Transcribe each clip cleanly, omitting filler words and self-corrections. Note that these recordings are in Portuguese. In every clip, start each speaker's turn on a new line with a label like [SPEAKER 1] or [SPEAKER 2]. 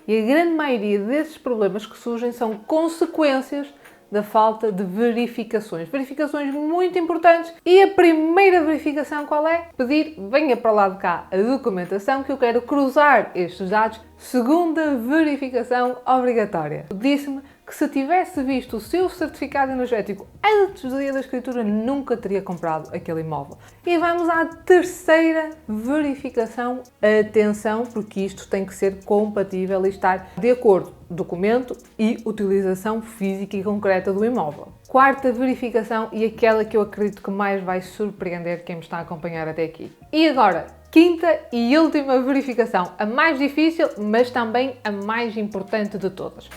[SPEAKER 1] E a grande maioria desses problemas que surgem são consequências da falta de verificações. Verificações muito importantes. E a primeira verificação qual é? Pedir, venha para lá de cá a documentação que eu quero cruzar estes dados. Segunda verificação obrigatória. Disse-me que se tivesse visto o seu certificado energético antes do dia da escritura, nunca teria comprado aquele imóvel. E vamos à terceira verificação. Atenção, porque isto tem que ser compatível e estar de acordo. Documento e utilização física e concreta do imóvel. Quarta verificação e aquela que eu acredito que mais vai surpreender quem me está a acompanhar até aqui. E agora, quinta e última verificação, a mais difícil, mas também a mais importante de todas.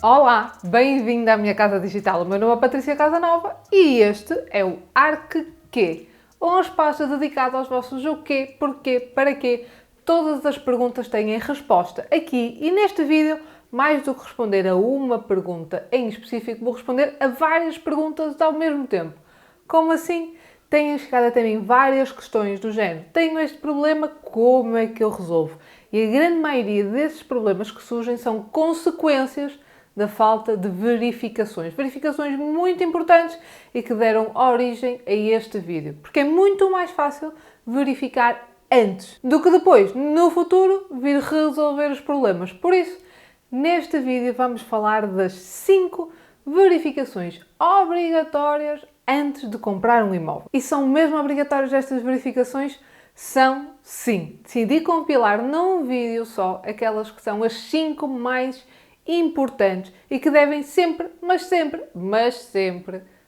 [SPEAKER 1] Olá, bem-vindo à minha casa digital. O meu nome é Patrícia Casanova e este é o ArcQ, um espaço dedicado aos vossos o quê, porquê, para quê. Todas as perguntas têm resposta aqui e neste vídeo, mais do que responder a uma pergunta em específico, vou responder a várias perguntas ao mesmo tempo. Como assim? Têm chegado até mim várias questões do género. Tenho este problema, como é que eu resolvo? E a grande maioria desses problemas que surgem são consequências da falta de verificações. Verificações muito importantes e que deram origem a este vídeo. Porque é muito mais fácil verificar antes do que depois, no futuro, vir resolver os problemas. Por isso, neste vídeo vamos falar das 5 verificações obrigatórias antes de comprar um imóvel. E são mesmo obrigatórias estas verificações? São sim. Decidi compilar num vídeo só aquelas que são as 5 mais importantes e que devem sempre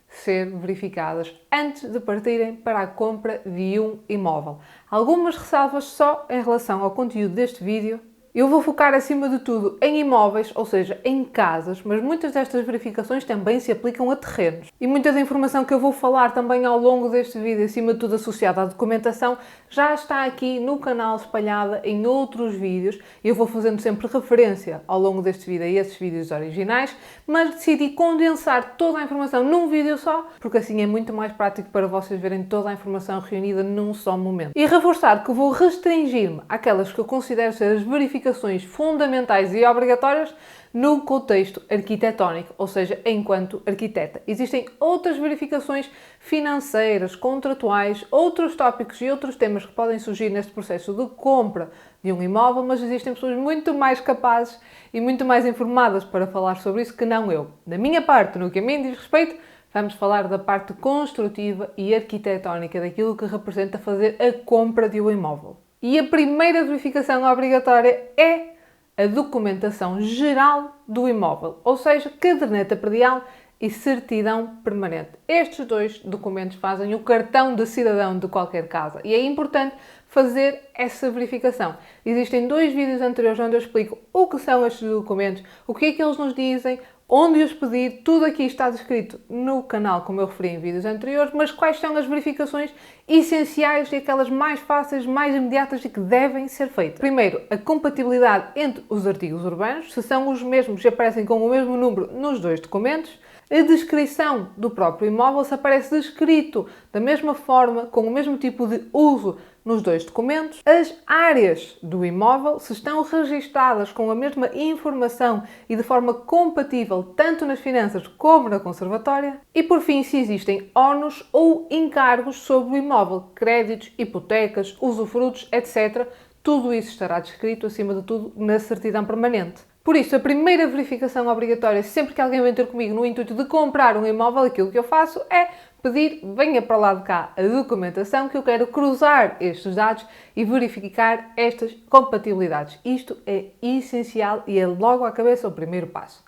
[SPEAKER 1] ser verificadas antes de partirem para a compra de um imóvel. Algumas ressalvas só em relação ao conteúdo deste vídeo. Eu vou focar acima de tudo em imóveis, ou seja, em casas, mas muitas destas verificações também se aplicam a terrenos. E muita da informação que eu vou falar também ao longo deste vídeo, acima de tudo associada à documentação, já está aqui no canal espalhada em outros vídeos. Eu vou fazendo sempre referência ao longo deste vídeo a esses vídeos originais, mas decidi condensar toda a informação num vídeo só, porque assim é muito mais prático para vocês verem toda a informação reunida num só momento. E reforçar que vou restringir-me àquelas que eu considero ser as verificações fundamentais e obrigatórias no contexto arquitetónico, ou seja, enquanto arquiteta. Existem outras verificações financeiras, contratuais, outros tópicos e outros temas que podem surgir neste processo de compra de um imóvel, mas existem pessoas muito mais capazes e muito mais informadas para falar sobre isso que não eu. Da minha parte, no que a mim diz respeito, vamos falar da parte construtiva e arquitetónica daquilo que representa fazer a compra de um imóvel. E a primeira verificação obrigatória é a documentação geral do imóvel, ou seja, caderneta predial e certidão permanente. Estes dois documentos fazem o cartão de cidadão de qualquer casa e é importante fazer essa verificação. Existem 2 vídeos anteriores onde eu explico o que são estes documentos, o que é que eles nos dizem, onde os pedir, tudo aqui está descrito no canal, como eu referi em vídeos anteriores, mas quais são as verificações essenciais e aquelas mais fáceis, mais imediatas e que devem ser feitas. Primeiro, a compatibilidade entre os artigos urbanos, se são os mesmos e aparecem com o mesmo número nos 2 documentos. A descrição do próprio imóvel, se aparece descrito da mesma forma, com o mesmo tipo de uso nos 2 documentos. As áreas do imóvel, se estão registadas com a mesma informação e de forma compatível tanto nas finanças como na conservatória. E por fim, se existem ónus ou encargos sobre o imóvel, créditos, hipotecas, usufrutos, etc. Tudo isso estará descrito, acima de tudo, na certidão permanente. Por isso, a primeira verificação obrigatória, sempre que alguém vem ter comigo no intuito de comprar um imóvel, aquilo que eu faço é pedir, venha para lá de cá a documentação que eu quero cruzar estes dados e verificar estas compatibilidades. Isto é essencial e é logo à cabeça o primeiro passo.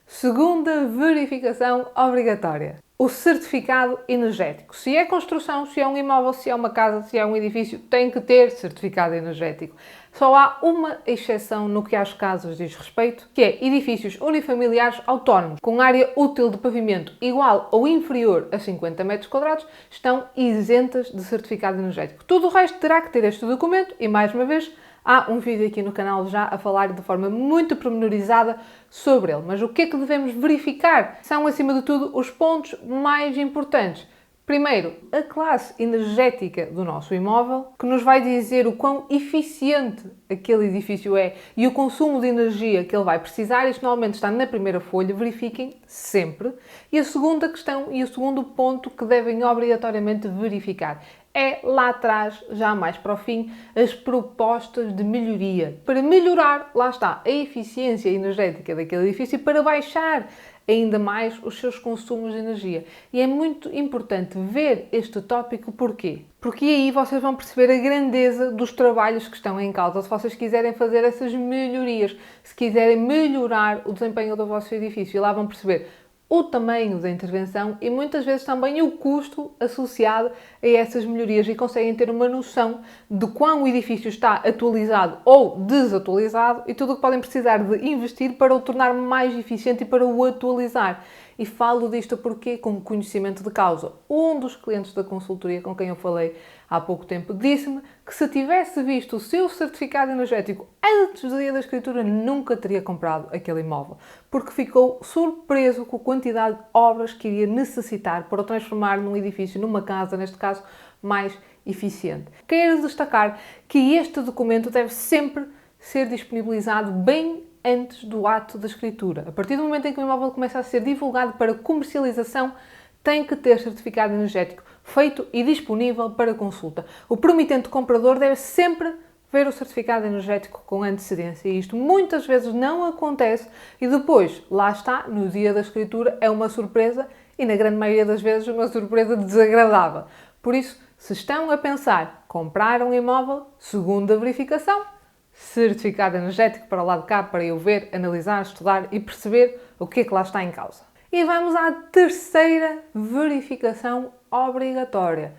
[SPEAKER 1] Segunda verificação obrigatória. O certificado energético. Se é construção, se é um imóvel, se é uma casa, se é um edifício, tem que ter certificado energético. Só há uma exceção no que às casas diz respeito, que é edifícios unifamiliares autónomos, com área útil de pavimento igual ou inferior a 50 metros quadrados, estão isentas de certificado energético. Tudo o resto terá que ter este documento e, mais uma vez, há um vídeo aqui no canal já a falar de forma muito pormenorizada sobre ele. Mas o que é que devemos verificar? São, acima de tudo, os pontos mais importantes. Primeiro, a classe energética do nosso imóvel, que nos vai dizer o quão eficiente aquele edifício é e o consumo de energia que ele vai precisar. Isto normalmente está na primeira folha, verifiquem sempre. E a segunda questão e o segundo ponto que devem obrigatoriamente verificar é lá atrás, já mais para o fim, as propostas de melhoria. Para melhorar, lá está, a eficiência energética daquele edifício e para baixar ainda mais os seus consumos de energia. E é muito importante ver este tópico, porquê? Porque aí vocês vão perceber a grandeza dos trabalhos que estão em causa. Se vocês quiserem fazer essas melhorias, se quiserem melhorar o desempenho do vosso edifício, lá vão perceber o tamanho da intervenção e muitas vezes também o custo associado a essas melhorias e conseguem ter uma noção de quão o edifício está atualizado ou desatualizado e tudo o que podem precisar de investir para o tornar mais eficiente e para o atualizar. E falo disto porque, com conhecimento de causa, um dos clientes da consultoria com quem eu falei há pouco tempo disse-me que se tivesse visto o seu certificado energético antes do dia da escritura, nunca teria comprado aquele imóvel, porque ficou surpreso com a quantidade de obras que iria necessitar para o transformar num edifício, numa casa, neste caso, mais eficiente. Quero destacar que este documento deve sempre ser disponibilizado bem antes do ato da escritura. A partir do momento em que o imóvel começa a ser divulgado para comercialização, tem que ter certificado energético feito e disponível para consulta. O promitente comprador deve sempre ver o certificado energético com antecedência e isto muitas vezes não acontece e depois, lá está, no dia da escritura, é uma surpresa e na grande maioria das vezes uma surpresa desagradável. Por isso, se estão a pensar comprar um imóvel, segunda verificação, certificado energético para o lado de cá, para eu ver, analisar, estudar e perceber o que é que lá está em causa. E vamos à terceira verificação obrigatória,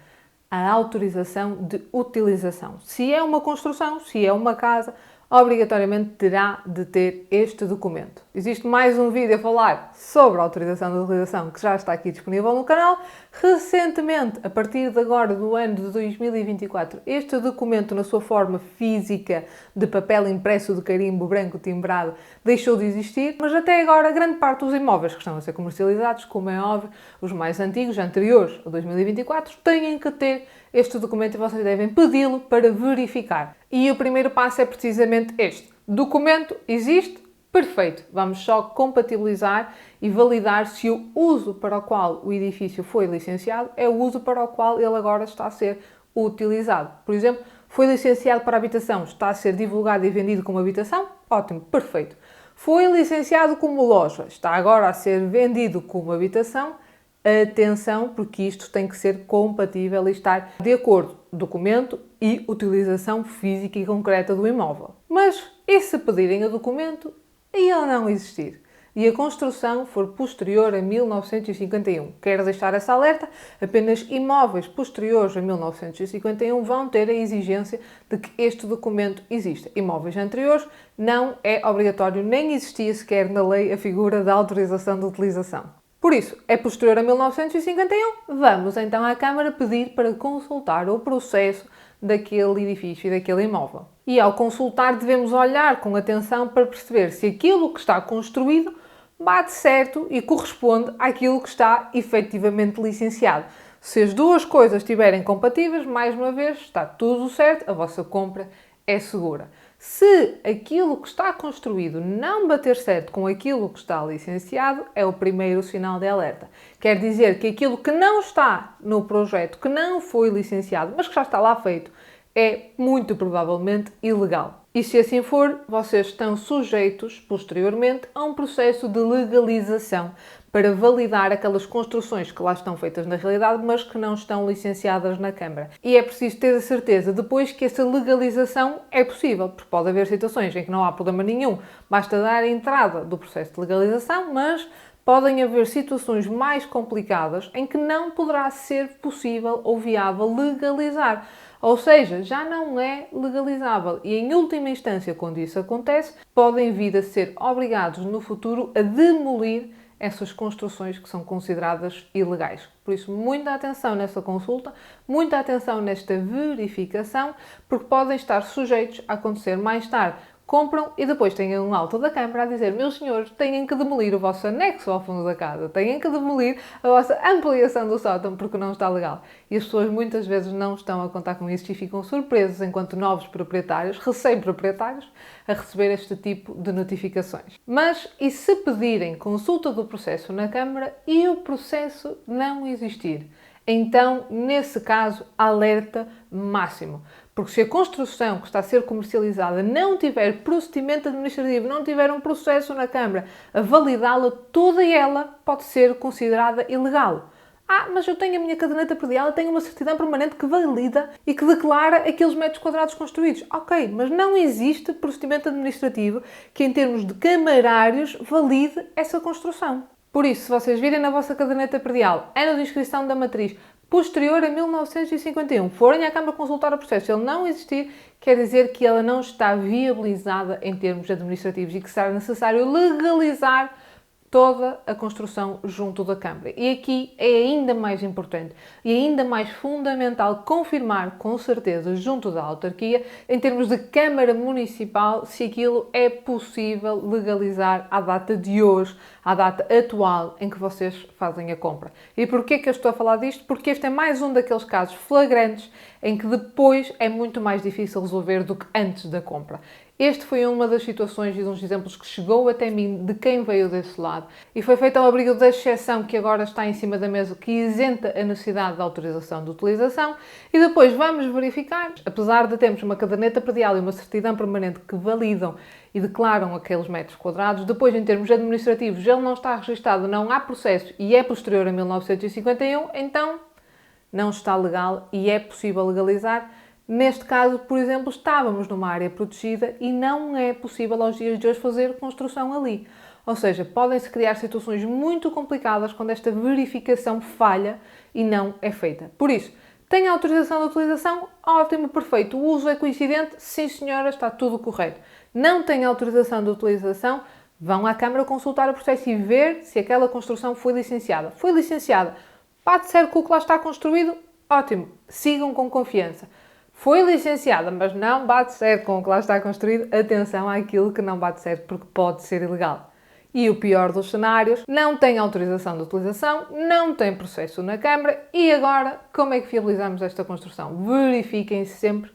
[SPEAKER 1] a autorização de utilização. Se é uma construção, se é uma casa, obrigatoriamente terá de ter este documento. Existe mais um vídeo a falar sobre a autorização de utilização que já está aqui disponível no canal. Recentemente, a partir de agora do ano de 2024, este documento na sua forma física de papel impresso de carimbo branco timbrado deixou de existir, mas até agora grande parte dos imóveis que estão a ser comercializados, como é óbvio, os mais antigos, anteriores a 2024, têm que ter este documento e vocês devem pedi-lo para verificar. E o primeiro passo é precisamente este. Documento existe? Perfeito. Vamos só compatibilizar e validar se o uso para o qual o edifício foi licenciado é o uso para o qual ele agora está a ser utilizado. Por exemplo, foi licenciado para habitação, está a ser divulgado e vendido como habitação? Ótimo, perfeito. Foi licenciado como loja, está agora a ser vendido como habitação? Atenção, porque isto tem que ser compatível e estar de acordo documento e utilização física e concreta do imóvel. Mas e se pedirem o documento e ele não existir? E a construção for posterior a 1951. Quero deixar essa alerta, apenas imóveis posteriores a 1951 vão ter a exigência de que este documento exista. Imóveis anteriores não é obrigatório, nem existia sequer na lei a figura da autorização de utilização. Por isso, é posterior a 1951, vamos então à Câmara pedir para consultar o processo daquele edifício e daquele imóvel. E ao consultar devemos olhar com atenção para perceber se aquilo que está construído bate certo e corresponde àquilo que está efetivamente licenciado. Se as duas coisas estiverem compatíveis, mais uma vez, está tudo certo, a vossa compra é segura. Se aquilo que está construído não bater certo com aquilo que está licenciado, é o primeiro sinal de alerta. Quer dizer que aquilo que não está no projeto, que não foi licenciado, mas que já está lá feito, é muito provavelmente ilegal. E se assim for, vocês estão sujeitos, posteriormente, a um processo de legalização para validar aquelas construções que lá estão feitas na realidade, mas que não estão licenciadas na Câmara. E é preciso ter a certeza depois que essa legalização é possível, porque pode haver situações em que não há problema nenhum, basta dar a entrada do processo de legalização, mas podem haver situações mais complicadas em que não poderá ser possível ou viável legalizar. Ou seja, já não é legalizável e, em última instância, quando isso acontece, podem vir a ser obrigados no futuro a demolir essas construções que são consideradas ilegais. Por isso, muita atenção nessa consulta, muita atenção nesta verificação, porque podem estar sujeitos a acontecer mais tarde compram e depois têm um auto da Câmara a dizer: meus senhores, têm que demolir o vosso anexo ao fundo da casa, têm que demolir a vossa ampliação do sótão porque não está legal. E as pessoas muitas vezes não estão a contar com isso e ficam surpresos enquanto novos proprietários, recém-proprietários, a receber este tipo de notificações. Mas e se pedirem consulta do processo na Câmara e o processo não existir? Então, nesse caso, alerta máximo. Porque se a construção que está a ser comercializada não tiver procedimento administrativo, não tiver um processo na Câmara a validá-la, toda ela pode ser considerada ilegal. Ah, mas eu tenho a minha caderneta predial, eu tenho uma certidão permanente que valida e que declara aqueles metros quadrados construídos. Ok, mas não existe procedimento administrativo que, em termos de camarários, valide essa construção. Por isso, se vocês virem na vossa caderneta predial, ano de inscrição da matriz posterior a 1951, forem à Câmara consultar o processo, ele não existir, quer dizer que ela não está viabilizada em termos administrativos e que será necessário legalizar toda a construção junto da Câmara. E aqui é ainda mais importante e ainda mais fundamental confirmar com certeza junto da autarquia, em termos de Câmara Municipal, se aquilo é possível legalizar à data de hoje, à data atual em que vocês fazem a compra. E porquê que eu estou a falar disto? Porque este é mais um daqueles casos flagrantes em que depois é muito mais difícil resolver do que antes da compra. Este foi uma das situações e dos exemplos que chegou até mim de quem veio desse lado e foi feito ao abrigo da exceção que agora está em cima da mesa, que isenta a necessidade de autorização de utilização, e depois vamos verificar, apesar de termos uma caderneta predial e uma certidão permanente que validam e declaram aqueles metros quadrados, depois em termos administrativos ele não está registado, não há processo e é posterior a 1951, então não está legal e é possível legalizar. Neste caso, por exemplo, estávamos numa área protegida e não é possível aos dias de hoje fazer construção ali. Ou seja, podem-se criar situações muito complicadas quando esta verificação falha e não é feita. Por isso, tem autorização de utilização? Ótimo, perfeito. O uso é coincidente? Sim, senhora, está tudo correto. Não tem autorização de utilização? Vão à Câmara consultar o processo e ver se aquela construção foi licenciada. Foi licenciada? Bate certo com o que lá está construído? Ótimo, sigam com confiança. Foi licenciada, mas não bate certo com o que lá está construído, atenção àquilo que não bate certo porque pode ser ilegal. E o pior dos cenários, não tem autorização de utilização, não tem processo na Câmara e agora como é que viabilizamos esta construção? Verifiquem sempre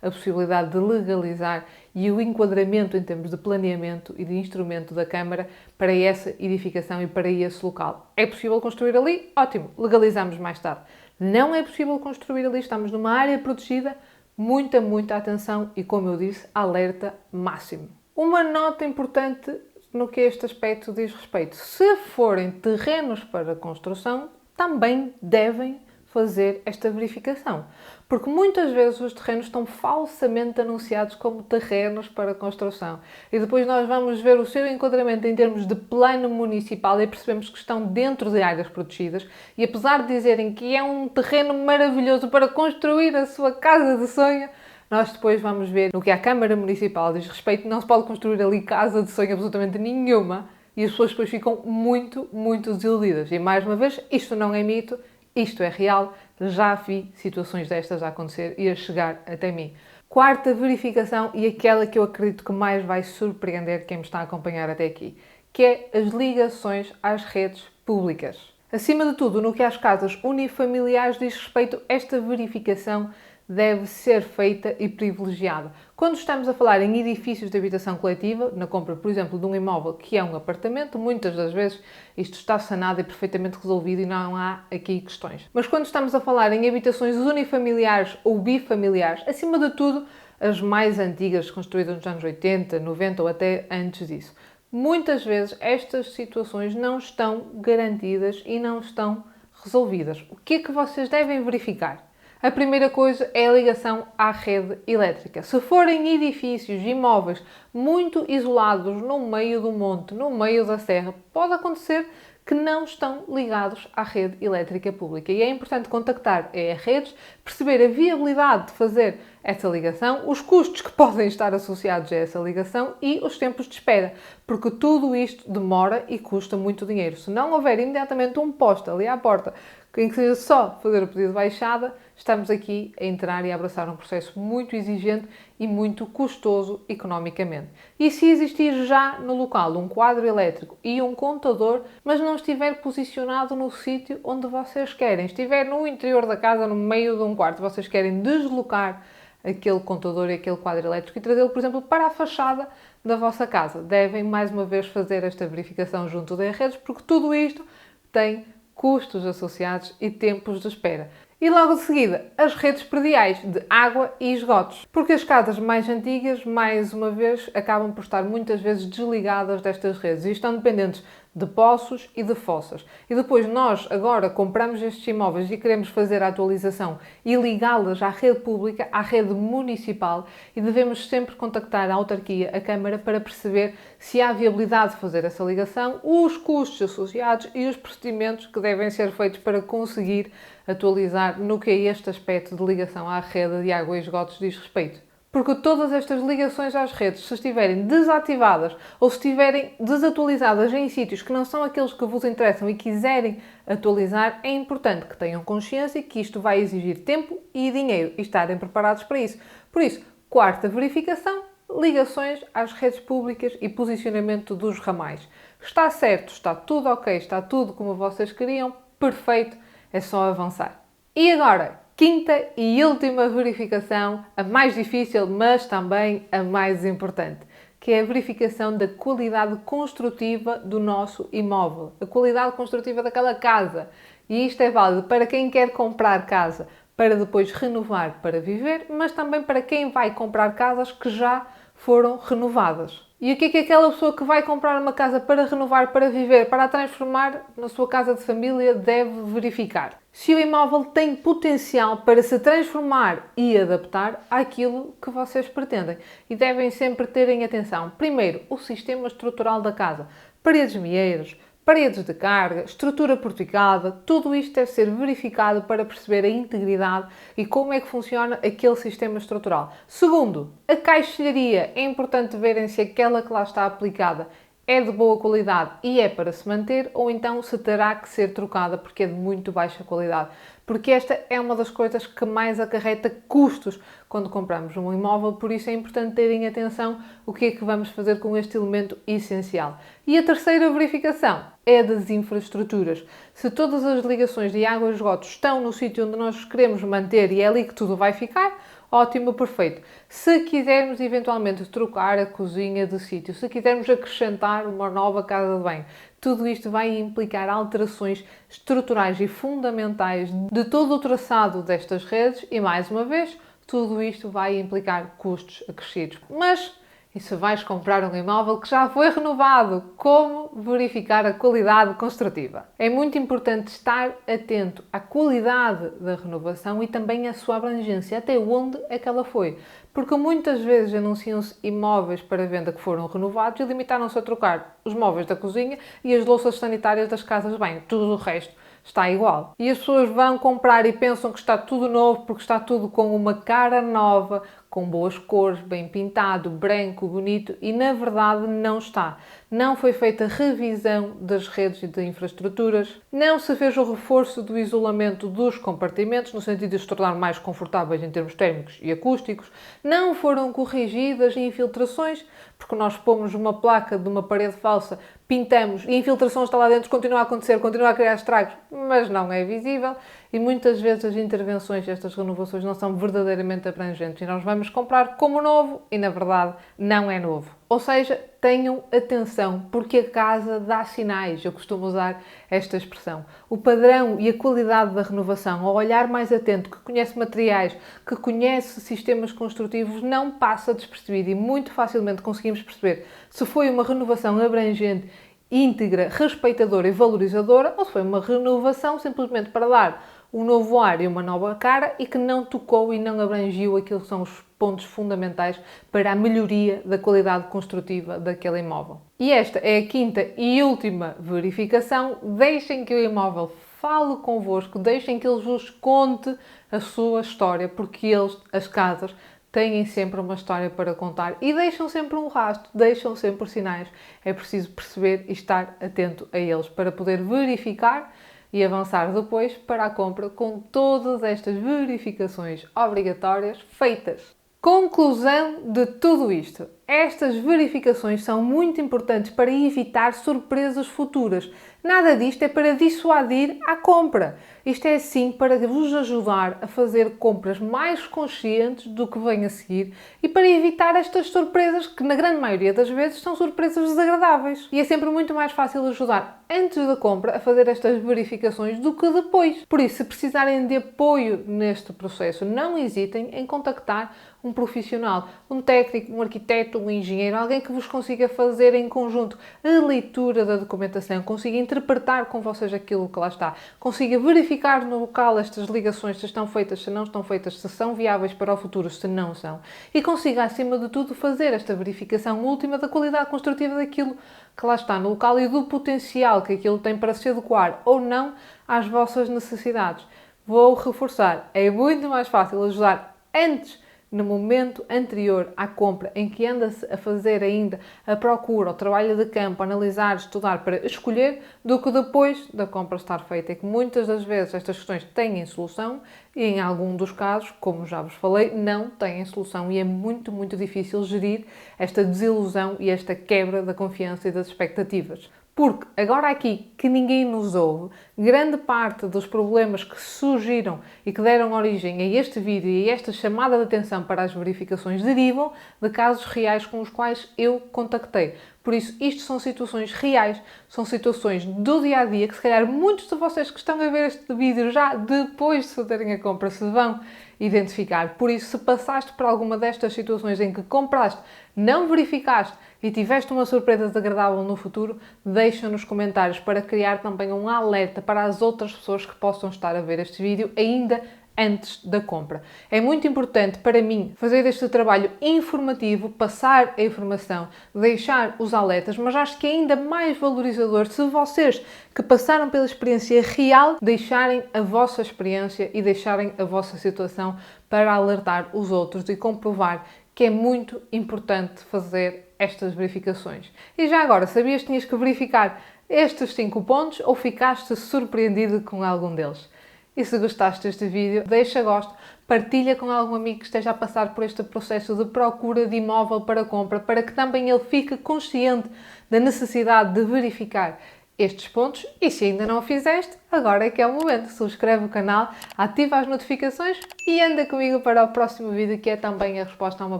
[SPEAKER 1] a possibilidade de legalizar e o enquadramento em termos de planeamento e de instrumento da Câmara para essa edificação e para esse local. É possível construir ali? Ótimo, legalizamos mais tarde. Não é possível construir ali, estamos numa área protegida, muita atenção e, como eu disse, alerta máximo. Uma nota importante no que este aspecto diz respeito. Se forem terrenos para construção, também devem fazer esta verificação. Porque muitas vezes os terrenos estão falsamente anunciados como terrenos para construção. E depois nós vamos ver o seu enquadramento em termos de plano municipal e percebemos que estão dentro de áreas protegidas. E apesar de dizerem que é um terreno maravilhoso para construir a sua casa de sonho, nós depois vamos ver no que a Câmara Municipal diz respeito, não se pode construir ali casa de sonho absolutamente nenhuma. E as pessoas depois ficam muito desiludidas. E mais uma vez, isto não é mito. Isto é real, já vi situações destas a acontecer e a chegar até mim. Quarta verificação e aquela que eu acredito que mais vai surpreender quem me está a acompanhar até aqui, que é as ligações às redes públicas. Acima de tudo, no que às casas unifamiliares diz respeito, esta verificação deve ser feita e privilegiada. Quando estamos a falar em edifícios de habitação coletiva, na compra, por exemplo, de um imóvel que é um apartamento, muitas das vezes isto está sanado e perfeitamente resolvido e não há aqui questões. Mas quando estamos a falar em habitações unifamiliares ou bifamiliares, acima de tudo, as mais antigas, construídas nos anos 80, 90 ou até antes disso, muitas vezes estas situações não estão garantidas e não estão resolvidas. O que é que vocês devem verificar? A primeira coisa é a ligação à rede elétrica. Se forem edifícios, imóveis muito isolados no meio do monte, no meio da serra, pode acontecer que não estão ligados à rede elétrica pública. E é importante contactar a redes, perceber a viabilidade de fazer essa ligação, os custos que podem estar associados a essa ligação e os tempos de espera, porque tudo isto demora e custa muito dinheiro. Se não houver imediatamente um poste ali à porta, em que seja só fazer o pedido de baixada, estamos aqui a entrar e a abraçar um processo muito exigente e muito custoso economicamente. E se existir já no local um quadro elétrico e um contador, mas não estiver posicionado no sítio onde vocês querem, estiver no interior da casa, no meio de um quarto, vocês querem deslocar aquele contador e aquele quadro elétrico e trazê-lo, por exemplo, para a fachada da vossa casa. Devem, mais uma vez, fazer esta verificação junto das redes, porque tudo isto tem custos associados e tempos de espera. E logo de seguida, as redes prediais de água e esgotos. Porque as casas mais antigas, mais uma vez, acabam por estar muitas vezes desligadas destas redes e estão dependentes de poços e de fossas. E depois nós agora compramos estes imóveis e queremos fazer a atualização e ligá-las à rede pública, à rede municipal, e devemos sempre contactar a autarquia, a Câmara, para perceber se há viabilidade de fazer essa ligação, os custos associados e os procedimentos que devem ser feitos para conseguir atualizar no que a este aspecto de ligação à rede de água e esgotos diz respeito. Porque todas estas ligações às redes, se estiverem desativadas ou se estiverem desatualizadas em sítios que não são aqueles que vos interessam e quiserem atualizar, é importante que tenham consciência que isto vai exigir tempo e dinheiro e estarem preparados para isso. Por isso, quarta verificação, ligações às redes públicas e posicionamento dos ramais. Está certo, está tudo ok, está tudo como vocês queriam, perfeito, é só avançar. E agora, quinta e última verificação, a mais difícil, mas também a mais importante, que é a verificação da qualidade construtiva do nosso imóvel, a qualidade construtiva daquela casa. E isto é válido para quem quer comprar casa, para depois renovar para viver, mas também para quem vai comprar casas que já foram renovadas. E o que é aquela pessoa que vai comprar uma casa para renovar, para viver, para a transformar na sua casa de família deve verificar? Se o imóvel tem potencial para se transformar e adaptar àquilo que vocês pretendem. E devem sempre terem atenção. Primeiro, o sistema estrutural da casa. Paredes mieiras, paredes de carga, estrutura porticada, tudo isto deve ser verificado para perceber a integridade e como é que funciona aquele sistema estrutural. Segundo, a caixilharia. É importante verem se aquela que lá está aplicada é de boa qualidade e é para se manter, ou então se terá que ser trocada porque é de muito baixa qualidade. Porque esta é uma das coisas que mais acarreta custos quando compramos um imóvel, por isso é importante terem atenção o que é que vamos fazer com este elemento essencial. E a terceira verificação é a das infraestruturas. Se todas as ligações de água e esgotos estão no sítio onde nós queremos manter e é ali que tudo vai ficar, ótimo, perfeito. Se quisermos eventualmente trocar a cozinha de sítio, se quisermos acrescentar uma nova casa de banho, tudo isto vai implicar alterações estruturais e fundamentais de todo o traçado destas redes e, mais uma vez, tudo isto vai implicar custos acrescidos. Mas, e se vais comprar um imóvel que já foi renovado, como verificar a qualidade construtiva? É muito importante estar atento à qualidade da renovação e também à sua abrangência, até onde é que ela foi. Porque muitas vezes anunciam-se imóveis para venda que foram renovados e limitaram-se a trocar os móveis da cozinha e as louças sanitárias das casas de banho. Tudo o resto está igual. E as pessoas vão comprar e pensam que está tudo novo porque está tudo com uma cara nova, com boas cores, bem pintado, branco, bonito, e na verdade não está. Não foi feita revisão das redes e de infraestruturas, não se fez o reforço do isolamento dos compartimentos, no sentido de se tornar mais confortáveis em termos térmicos e acústicos, não foram corrigidas infiltrações, porque nós pomos uma placa de uma parede falsa, pintamos e a infiltração está lá dentro, continua a acontecer, continua a criar estragos, mas não é visível, e muitas vezes as intervenções, estas renovações não são verdadeiramente abrangentes e nós vamos comprar como novo e na verdade não é novo. Ou seja, tenham atenção, porque a casa dá sinais, eu costumo usar esta expressão. O padrão e a qualidade da renovação, ao olhar mais atento, que conhece materiais, que conhece sistemas construtivos, não passa despercebido e muito facilmente conseguimos perceber se foi uma renovação abrangente, íntegra, respeitadora e valorizadora, ou se foi uma renovação simplesmente para dar um novo ar e uma nova cara e que não tocou e não abrangiu aquilo que são os pontos fundamentais para a melhoria da qualidade construtiva daquele imóvel. E esta é a quinta e última verificação. Deixem que o imóvel fale convosco, deixem que ele vos conte a sua história, porque eles, as casas, têm sempre uma história para contar e deixam sempre um rastro, deixam sempre sinais. É preciso perceber e estar atento a eles para poder verificar e avançar depois para a compra com todas estas verificações obrigatórias feitas. Conclusão de tudo isto. Estas verificações são muito importantes para evitar surpresas futuras. Nada disto é para dissuadir a compra. Isto é sim para vos ajudar a fazer compras mais conscientes do que vem a seguir e para evitar estas surpresas que, na grande maioria das vezes, são surpresas desagradáveis. E é sempre muito mais fácil ajudar antes da compra a fazer estas verificações do que depois. Por isso, se precisarem de apoio neste processo, não hesitem em contactar um profissional, um técnico, um arquiteto, um engenheiro, alguém que vos consiga fazer em conjunto a leitura da documentação, consiga interpretar com vocês aquilo que lá está, consiga verificar no local estas ligações se estão feitas, se não estão feitas, se são viáveis para o futuro, se não são, e consiga, acima de tudo, fazer esta verificação última da qualidade construtiva daquilo que lá está no local e do potencial que aquilo tem para se adequar ou não às vossas necessidades. Vou reforçar, é muito mais fácil ajudar antes, no momento anterior à compra, em que anda-se a fazer ainda a procura, o trabalho de campo, analisar, estudar para escolher, do que depois da compra estar feita. E que muitas das vezes estas questões têm solução e em algum dos casos, como já vos falei, não têm solução e é muito, muito difícil gerir esta desilusão e esta quebra da confiança e das expectativas. Porque, agora aqui que ninguém nos ouve, grande parte dos problemas que surgiram e que deram origem a este vídeo e a esta chamada de atenção para as verificações derivam de casos reais com os quais eu contactei. Por isso, isto são situações reais, são situações do dia-a-dia que se calhar muitos de vocês que estão a ver este vídeo já depois de fazerem a compra se vão identificar. Por isso, se passaste por alguma destas situações em que compraste, não verificaste e tiveste uma surpresa desagradável no futuro, deixa nos comentários para criar também um alerta para as outras pessoas que possam estar a ver este vídeo ainda antes da compra. É muito importante para mim fazer este trabalho informativo, passar a informação, deixar os alertas, mas acho que é ainda mais valorizador se vocês que passaram pela experiência real deixarem a vossa experiência e deixarem a vossa situação para alertar os outros e comprovar que é muito importante fazer estas verificações. E já agora, sabias que tinhas que verificar estes 5 pontos ou ficaste surpreendido com algum deles? E se gostaste deste vídeo, deixa gosto, partilha com algum amigo que esteja a passar por este processo de procura de imóvel para compra, para que também ele fique consciente da necessidade de verificar estes pontos. E se ainda não o fizeste, agora é que é o momento. Subscreve o canal, ativa as notificações e anda comigo para o próximo vídeo, que é também a resposta a uma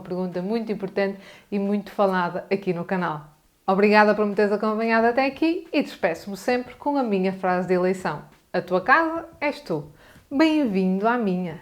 [SPEAKER 1] pergunta muito importante e muito falada aqui no canal. Obrigada por me teres acompanhado até aqui e despeço-me sempre com a minha frase de eleição. A tua casa és tu. Bem-vindo à minha.